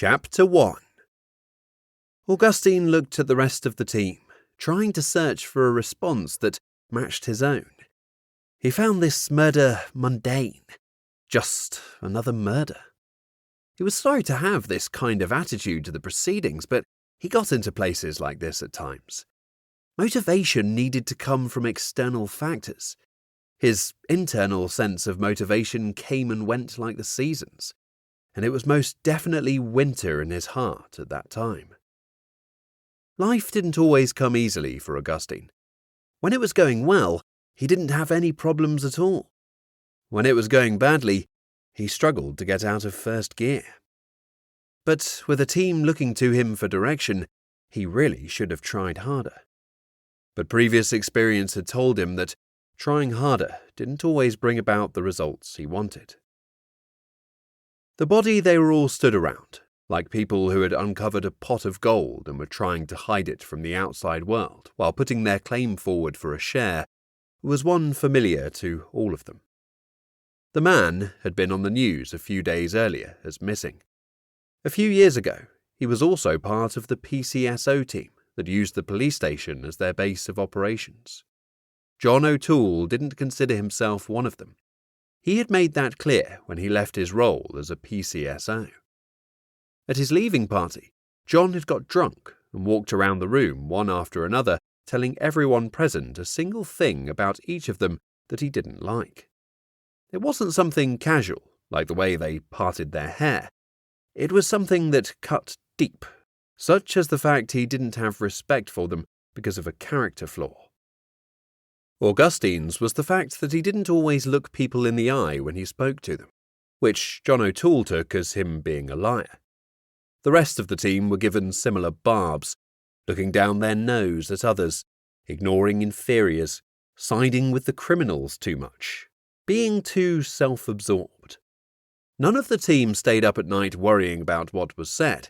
Chapter 1. Augustine looked at the rest of the team, trying to search for a response that matched his own. He found this murder mundane, just another murder. He was sorry to have this kind of attitude to the proceedings, but he got into places like this at times. Motivation needed to come from external factors. His internal sense of motivation came and went like the seasons, and it was most definitely winter in his heart at that time. Life didn't always come easily for Augustine. When it was going well, he didn't have any problems at all. When it was going badly, he struggled to get out of first gear. But with a team looking to him for direction, he really should have tried harder. But previous experience had told him that trying harder didn't always bring about the results he wanted. The body they were all stood around, like people who had uncovered a pot of gold and were trying to hide it from the outside world while putting their claim forward for a share, was one familiar to all of them. The man had been on the news a few days earlier as missing. A few years ago, he was also part of the PCSO team that used the police station as their base of operations. John O'Toole didn't consider himself one of them. He had made that clear when he left his role as a PCSO. At his leaving party, John had got drunk and walked around the room one after another, telling everyone present a single thing about each of them that he didn't like. It wasn't something casual, like the way they parted their hair. It was something that cut deep, such as the fact he didn't have respect for them because of a character flaw. Augustine's was the fact that he didn't always look people in the eye when he spoke to them, which John O'Toole took as him being a liar. The rest of the team were given similar barbs, looking down their nose at others, ignoring inferiors, siding with the criminals too much, being too self-absorbed. None of the team stayed up at night worrying about what was said,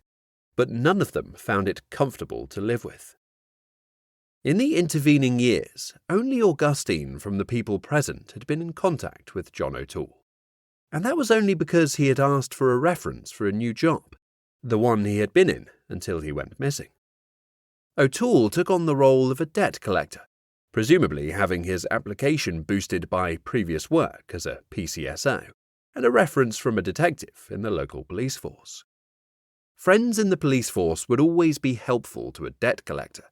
but none of them found it comfortable to live with. In the intervening years, only Augustine from the people present had been in contact with John O'Toole, and that was only because he had asked for a reference for a new job, the one he had been in until he went missing. O'Toole took on the role of a debt collector, presumably having his application boosted by previous work as a PCSO, and a reference from a detective in the local police force. Friends in the police force would always be helpful to a debt collector,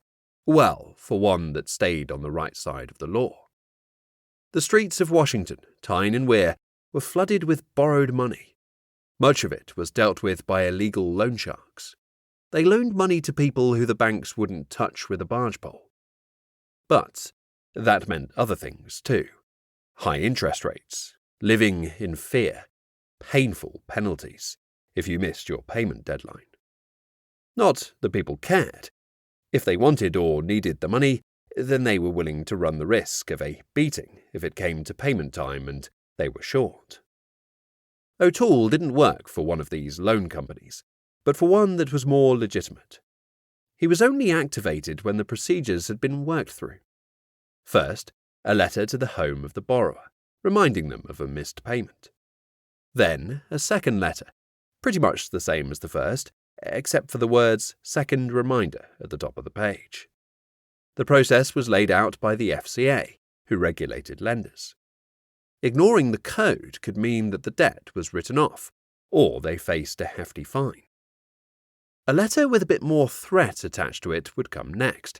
well, for one that stayed on the right side of the law. The streets of Washington, Tyne and Weir, were flooded with borrowed money. Much of it was dealt with by illegal loan sharks. They loaned money to people who the banks wouldn't touch with a barge pole. But that meant other things too. High interest rates, living in fear, painful penalties if you missed your payment deadline. Not that people cared. If they wanted or needed the money, then they were willing to run the risk of a beating if it came to payment time and they were short. O'Toole didn't work for one of these loan companies, but for one that was more legitimate. He was only activated when the procedures had been worked through. First, a letter to the home of the borrower, reminding them of a missed payment. Then, a second letter, pretty much the same as the first, except for the words "second reminder" at the top of the page. The process was laid out by the FCA, who regulated lenders. Ignoring the code could mean that the debt was written off, or they faced a hefty fine. A letter with a bit more threat attached to it would come next.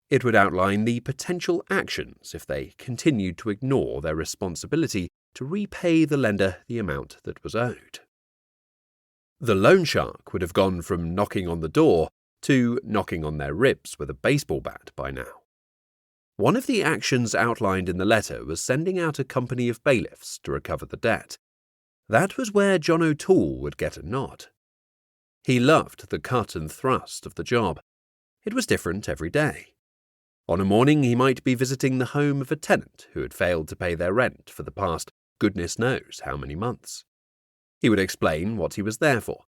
It would outline the potential actions if they continued to ignore their responsibility to repay the lender the amount that was owed. The loan shark would have gone from knocking on the door to knocking on their ribs with a baseball bat by now. One of the actions outlined in the letter was sending out a company of bailiffs to recover the debt. That was where John O'Toole would get a nod. He loved the cut and thrust of the job. It was different every day. On a morning he might be visiting the home of a tenant who had failed to pay their rent for the past goodness knows how many months. He would explain what he was there for,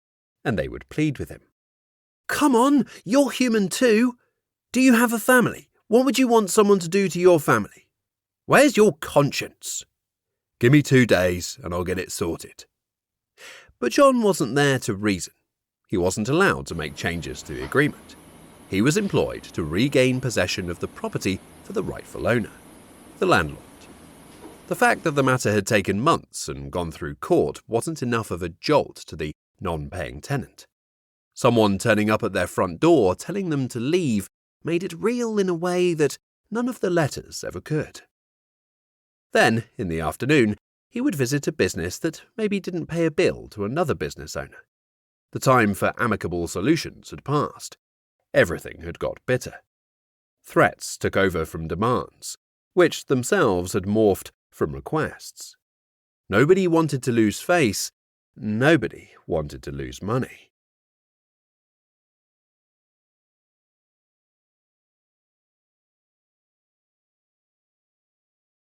and they would plead with him. "Come on, you're human too. Do you have a family? What would you want someone to do to your family? Where's your conscience? Give me 2 days and I'll get it sorted." But John wasn't there to reason. He wasn't allowed to make changes to the agreement. He was employed to regain possession of the property for the rightful owner, the landlord. The fact that the matter had taken months and gone through court wasn't enough of a jolt to the non-paying tenant. Someone turning up at their front door telling them to leave made it real in a way that none of the letters ever could. Then, in the afternoon, he would visit a business that maybe didn't pay a bill to another business owner. The time for amicable solutions had passed. Everything had got bitter. Threats took over from demands, which themselves had morphed from requests. Nobody wanted to lose face. Nobody wanted to lose money.